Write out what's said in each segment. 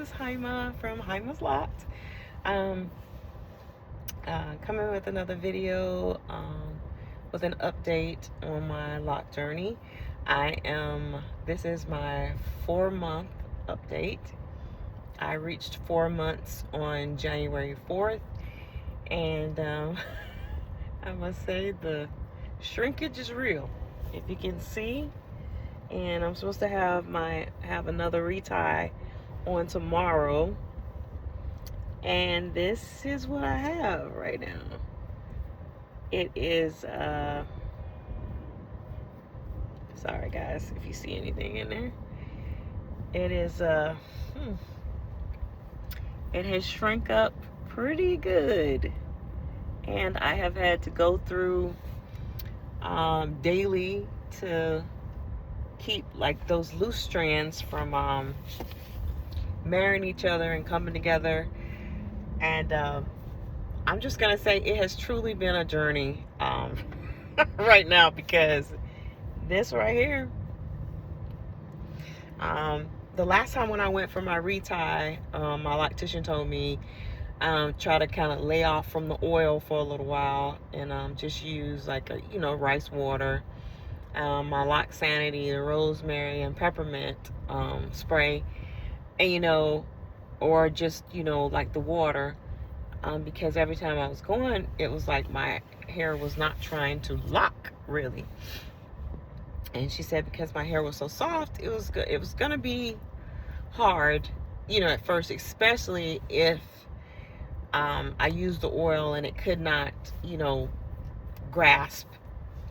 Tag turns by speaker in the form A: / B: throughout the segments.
A: is Jaima from JiamaLoc'd. Um, Coming with another video with an update on my lock journey. This is my 4-month update. I reached 4 months on January 4th, and I must say the shrinkage is real. If you can see, and I'm supposed to have another retie on tomorrow, and this is what I have right now. It is sorry guys if you see anything in there. It is it has shrunk up pretty good, and I have had to go through daily to keep like those loose strands from marrying each other and coming together. And I'm just gonna say it has truly been a journey right now, because this right here, the last time when I went for my retie, my loctician told me try to kind of lay off from the oil for a little while, and just use like a rice water, my Lock Sanity, the rosemary and peppermint spray, and or just like the water, because every time I was going, it was like my hair was not trying to lock really. And she said because my hair was so soft, it was good. It was gonna be hard, at first, especially if I used the oil and it could not, grasp,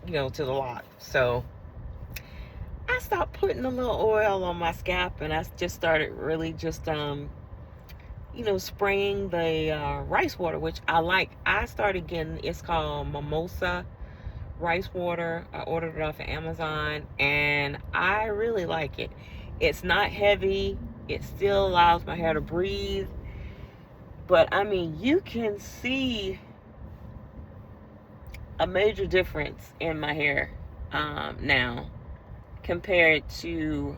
A: to the lock. So I stopped putting a little oil on my scalp, and I just started really just, spraying the rice water, which I like. I started getting, it's called Mimosa rice water. I ordered it off of Amazon, and I really like it. It's not heavy. It still allows my hair to breathe. But I mean, you can see a major difference in my hair now compared to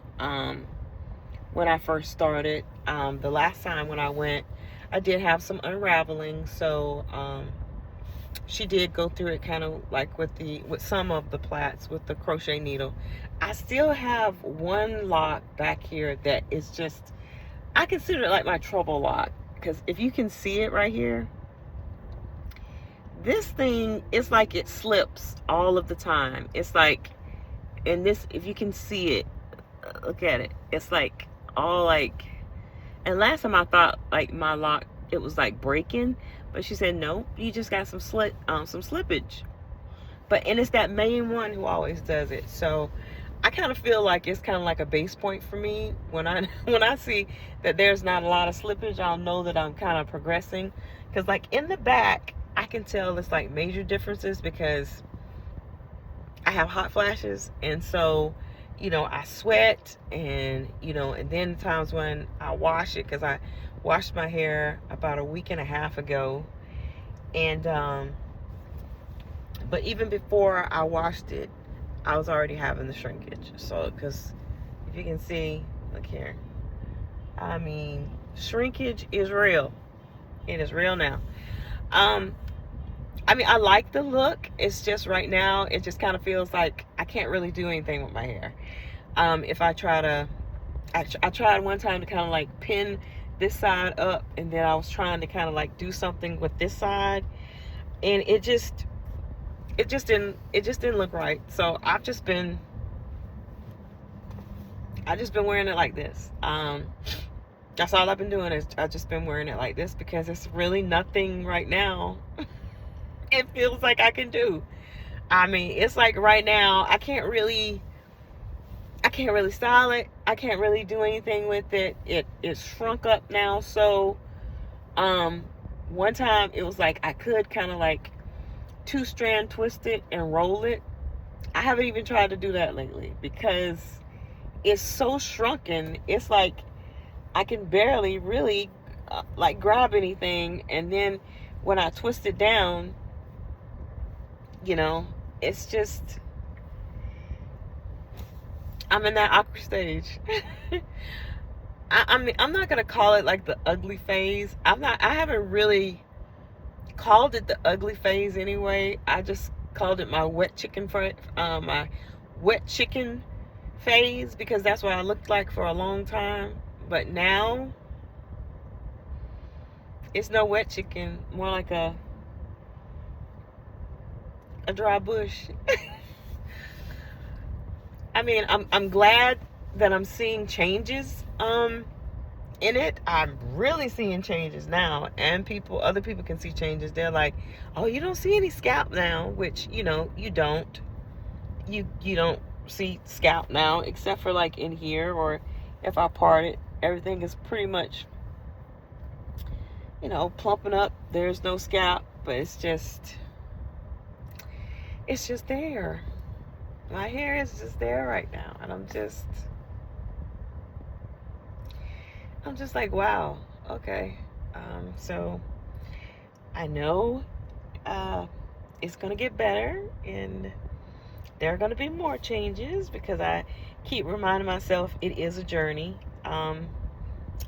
A: when I first started. The last time when I went, I did have some unraveling, so she did go through it kind of like with some of the plaits with the crochet needle. I still have one lock back here that is just, I consider it like my trouble lock, because if you can see it right here, this thing, it's like it slips all of the time. It's like, and this, if you can see it, look at it, it's like all like, and last time I thought like my lock, it was like breaking, but she said no, you just got some slippage. And it's that main one who always does it. So I kind of feel like it's kind of like a base point for me. When I see that there's not a lot of slippage, I'll know that I'm kind of progressing. Because like in the back, I can tell it's like major differences, because I have hot flashes, and so I sweat, and and then times when I wash it, because I washed my hair about a week and a half ago, and but even before I washed it, I was already having the shrinkage. So because if you can see, look here, I mean, shrinkage is real. It is real now. I mean, I like the look. It's just right now, it just kind of feels like I can't really do anything with my hair. If I try to, I tried one time to kind of like pin this side up, and then I was trying to kind of like do something with this side, and it just didn't look right. So I've just been wearing it like this. That's all I've been doing, is I've just been wearing it like this, because it's really nothing right now it feels like I can do. I mean, it's like right now I can't really style it. I can't really do anything with it. It's shrunk up now. So one time it was like I could kind of like 2-strand twist it and roll it. I haven't even tried to do that lately, because it's so shrunken. It's like I can barely really like grab anything, and then when I twist it down, it's just, I'm in that awkward stage. I mean, I'm not gonna call it like the ugly phase. I haven't really called it the ugly phase anyway. I just called it my my wet chicken phase, because that's what I looked like for a long time. But now it's no wet chicken, more like a dry bush. I mean, I'm glad that I'm seeing changes in it. I'm really seeing changes now, and other people can see changes. They're like, "Oh, you don't see any scalp now," which, you know, you don't. You don't see scalp now, except for like in here, or if I part it, everything is pretty much, you know, plumping up. There's no scalp, but it's just there. My hair is just there right now, and I'm just like, wow, okay. So I know it's gonna get better, and there are gonna be more changes, because I keep reminding myself it is a journey. And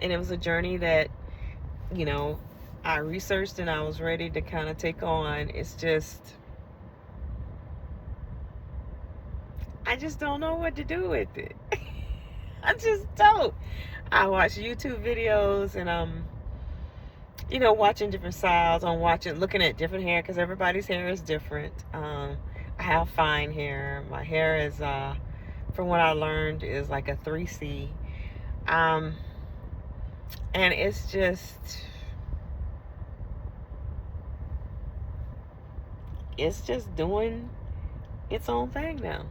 A: it was a journey that, you know, I researched and I was ready to kind of take on. It's just, I just don't know what to do with it. I just don't. I watch YouTube videos, and you know, watching different styles. I'm looking at different hair, because everybody's hair is different. I have fine hair. My hair is, from what I learned, is like a 3C. And it's just doing its own thing now.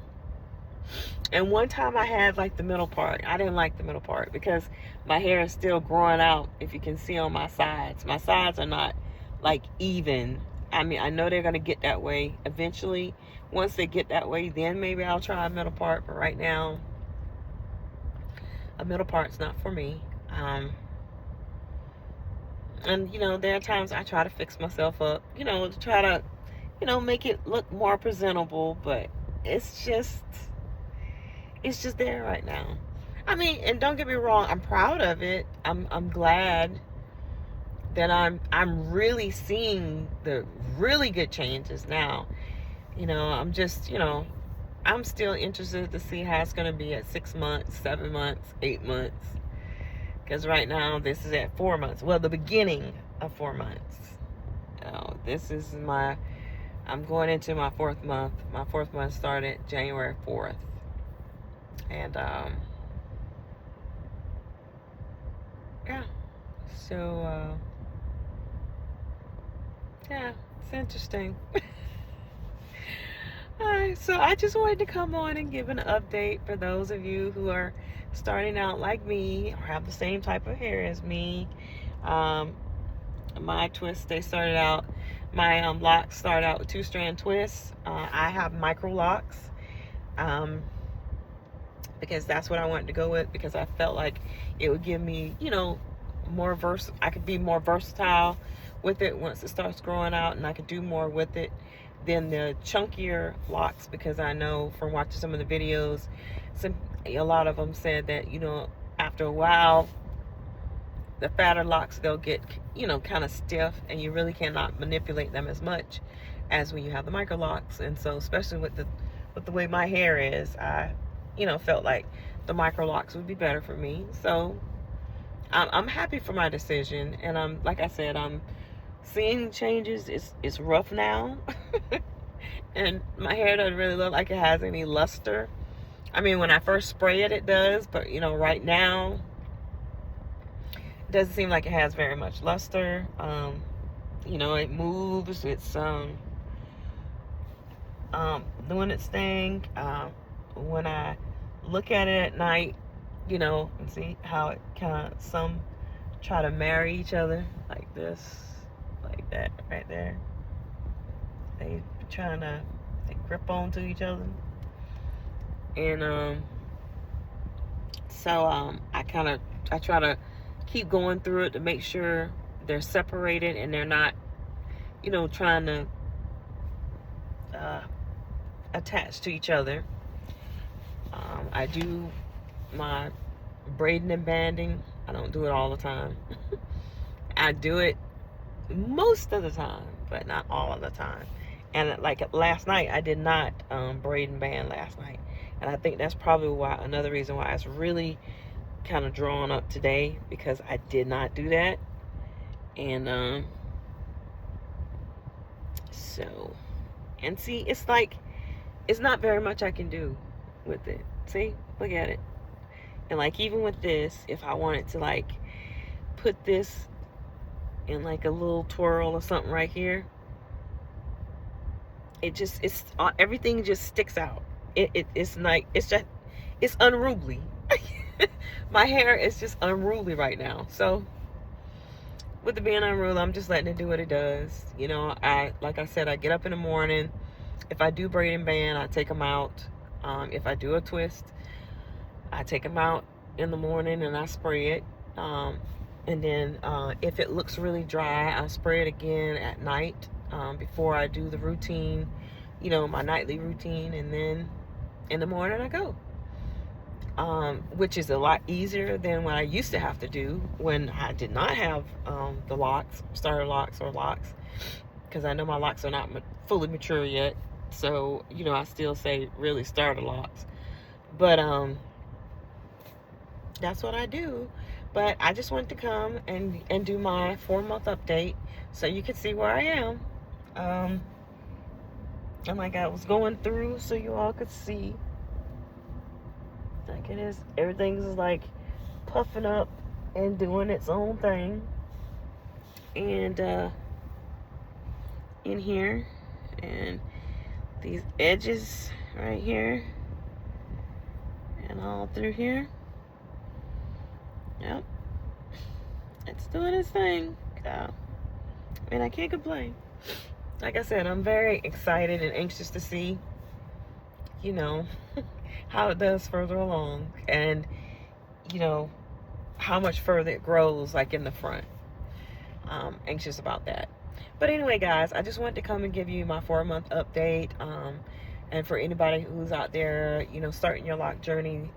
A: And one time I had like the middle part. I didn't like the middle part, because my hair is still growing out. If you can see on my sides are not like even. I mean, I know they're going to get that way eventually. Once they get that way, then maybe I'll try a middle part. But right now, a middle part's not for me. And, you know, there are times I try to fix myself up, you know, to try to, you know, make it look more presentable. But it's just there right now. I mean, and don't get me wrong, I'm proud of it. I'm glad that I'm really seeing the really good changes now. You know, I'm just, you know, I'm still interested to see how it's going to be at 6 months, 7 months, 8 months. Because right now, this is at 4 months. Well, the beginning of 4 months. This is I'm going into my 4th month. My 4th month started January 4th. And, yeah. So, yeah, it's interesting. Alright, so I just wanted to come on and give an update for those of you who are starting out like me, or have the same type of hair as me. My twists, my locks started out with 2-strand twists. I have Micro-Locs, because that's what I wanted to go with, because I felt like it would give me, you know, I could be more versatile with it once it starts growing out, and I could do more with it than the chunkier locks, because I know from watching some of the videos, a lot of them said that, you know, after a while, the fatter locks, they'll get, you know, kind of stiff, and you really cannot manipulate them as much as when you have the Micro-Locs. And so, especially with the way my hair is, I, you know, felt like the Micro-Locs would be better for me. So I'm happy for my decision, and like I said, I'm seeing changes. It's rough now. And my hair doesn't really look like it has any luster. I mean, when I first spray it, it does, but, you know, right now, it doesn't seem like it has very much luster. You know, it moves. It's doing its thing. When I look at it at night, you know, and see how it kind of, some try to marry each other like this, like that right there. They grip onto each other. And so I try to keep going through it to make sure they're separated and they're not, you know, trying to attach to each other. I do my braiding and banding I don't do it all the time. I do it most of the time, but not all of the time. And like last night, I did not braid and band last night. And I think that's probably why, another reason why it's really kind of drawn up today, because I did not do that. And so, and see, it's like, it's not very much I can do with it. See, look at it. And like, even with this, if I wanted to like put this in like a little twirl or something right here, it's everything just sticks out. It's like, it's unruly. My hair is just unruly right now. So with it being unruly, I'm just letting it do what it does. You know, like I said, I get up in the morning. If I do braid and band, I take them out. If I do a twist, I take them out in the morning and I spray it. And then if it looks really dry, I spray it again at night before I do the routine, you know, my nightly routine. And then in the morning I go, which is a lot easier than what I used to have to do when I did not have the locks, starter locks or locks, because I know my locks are not fully mature yet. So, you know, I still say really starter locks. But that's what I do. But I just wanted to come and do my 4-month update so you can see where I am. And like I was going through so you all could see. Like it is, everything's like puffing up and doing its own thing. And in here, and these edges right here, and all through here. Yep, it's doing its thing. I mean, I can't complain. Like I said, I'm very excited and anxious to see, you know, how it does further along, and you know, how much further it grows like in the front. Anxious about that. But anyway, guys, I just wanted to come and give you my 4-month update. And for anybody who's out there, you know, starting your lock journey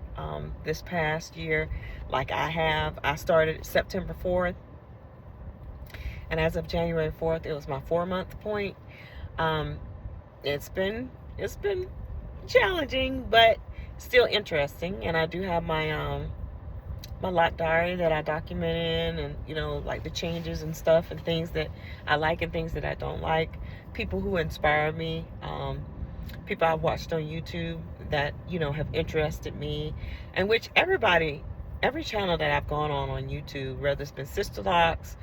A: this past year, like I have, I started September 4th. And as of January 4th, it was my 4-month point. It's been challenging, but still interesting. And I do have my my lock diary that I document in, and you know, like the changes and stuff, and things that I like and things that I don't like. People who inspire me, people I've watched on YouTube that, you know, have interested me, and which every channel that I've gone on YouTube, whether it's been sister locks,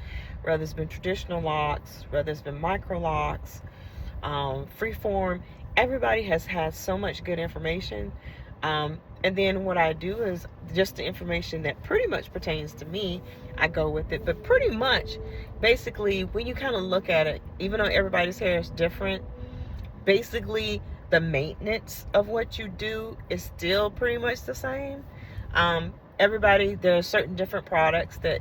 A: whether it's been traditional locks, whether it's been Micro-Locs, freeform, everybody has had so much good information. And then what I do is just the information that pretty much pertains to me, I go with it. But pretty much, basically, when you kind of look at it, even though everybody's hair is different, basically the maintenance of what you do is still pretty much the same. There are certain different products that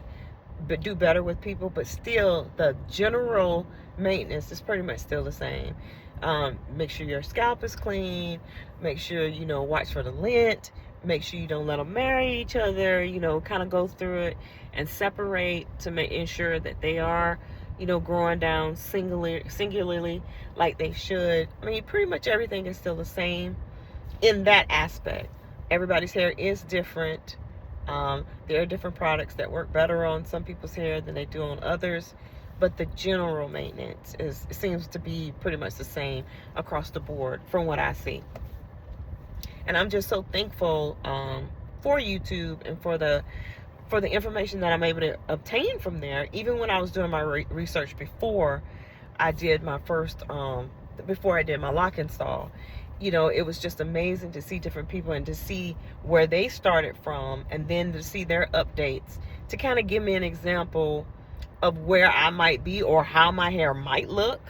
A: do better with people, but still the general maintenance is pretty much still the same. Make sure your scalp is clean. Make sure, you know, watch for the lint. Make sure you don't let them marry each other. You know, kind of go through it and separate to ensure that they are, you know, growing down singularly like they should. I mean, pretty much everything is still the same in that aspect. Everybody's hair is different. There are different products that work better on some people's hair than they do on others. But the general maintenance seems to be pretty much the same across the board from what I see. And I'm just so thankful for YouTube and for the information that I'm able to obtain from there. Even when I was doing my research before I did my first, before I did my lock install, you know, it was just amazing to see different people and to see where they started from, and then to see their updates to kind of give me an example of where I might be or how my hair might look,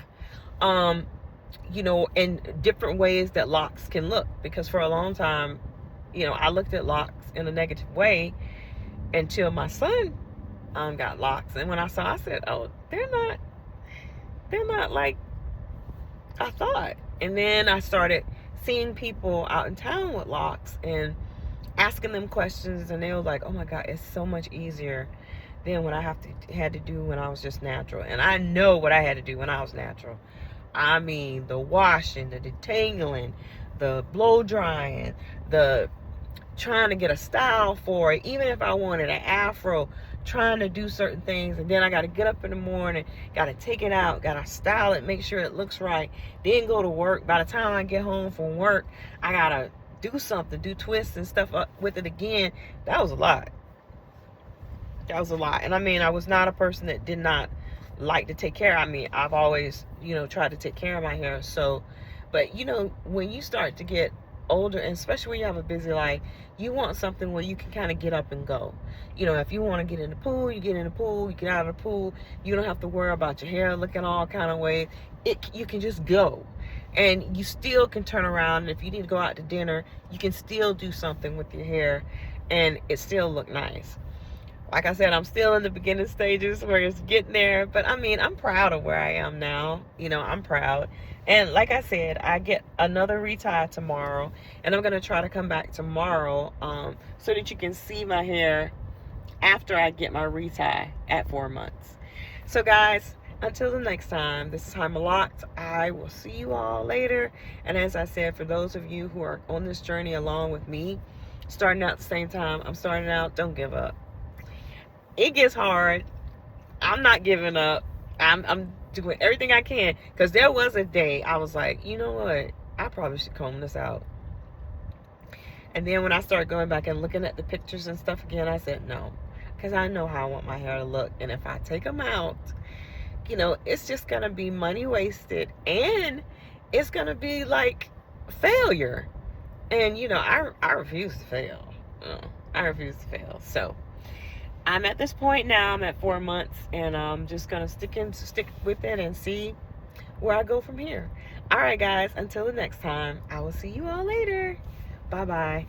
A: you know, in different ways that locks can look. Because for a long time, you know, I looked at locks in a negative way until my son got locks. And when I said, oh, they're not like I thought. And then I started seeing people out in town with locks, and asking them questions, and they were like, oh my God, it's so much easier than what I had to do when I was just natural. And I know what I had to do when I was natural. I mean, the washing, the detangling, the blow drying, the trying to get a style for it, even if I wanted an afro, trying to do certain things, and then I got to get up in the morning, got to take it out, got to style it, make sure it looks right, then go to work. By the time I get home from work, I got to do something, do twists and stuff up with it again. That was a lot. That was a lot. And I mean, I was not a person that did not like to take care. I mean, I've always, tried to take care of my hair. So, but when you start to get older, and especially when you have a busy life, you want something where you can kind of get up and go. If you want to get in the pool, you get in the pool, you get out of the pool. You don't have to worry about your hair looking all kind of ways. You can just go. And you still can turn around, and if you need to go out to dinner, you can still do something with your hair and it still look nice. Like I said, I'm still in the beginning stages where it's getting there, but I mean, I'm proud of where I am now. I'm proud. And like I said, I get another retie tomorrow, and I'm going to try to come back tomorrow so that you can see my hair after I get my retie at 4 months. So guys, until the next time, this is JiamaLoc'd. I will see you all later. And as I said, for those of you who are on this journey along with me, starting out at the same time I'm starting out, don't give up. It gets hard. I'm not giving up. I'm doing everything I can, because there was a day I was like, you know what? I probably should comb this out. And then when I started going back and looking at the pictures and stuff again, I said no, because I know how I want my hair to look. And if I take them out, it's just going to be money wasted, and it's going to be like failure. And, I refuse to fail. I refuse to fail. So I'm at this point now. I'm at 4 months, and I'm just going to stick with it and see where I go from here. All right, guys, until the next time, I will see you all later. Bye-bye.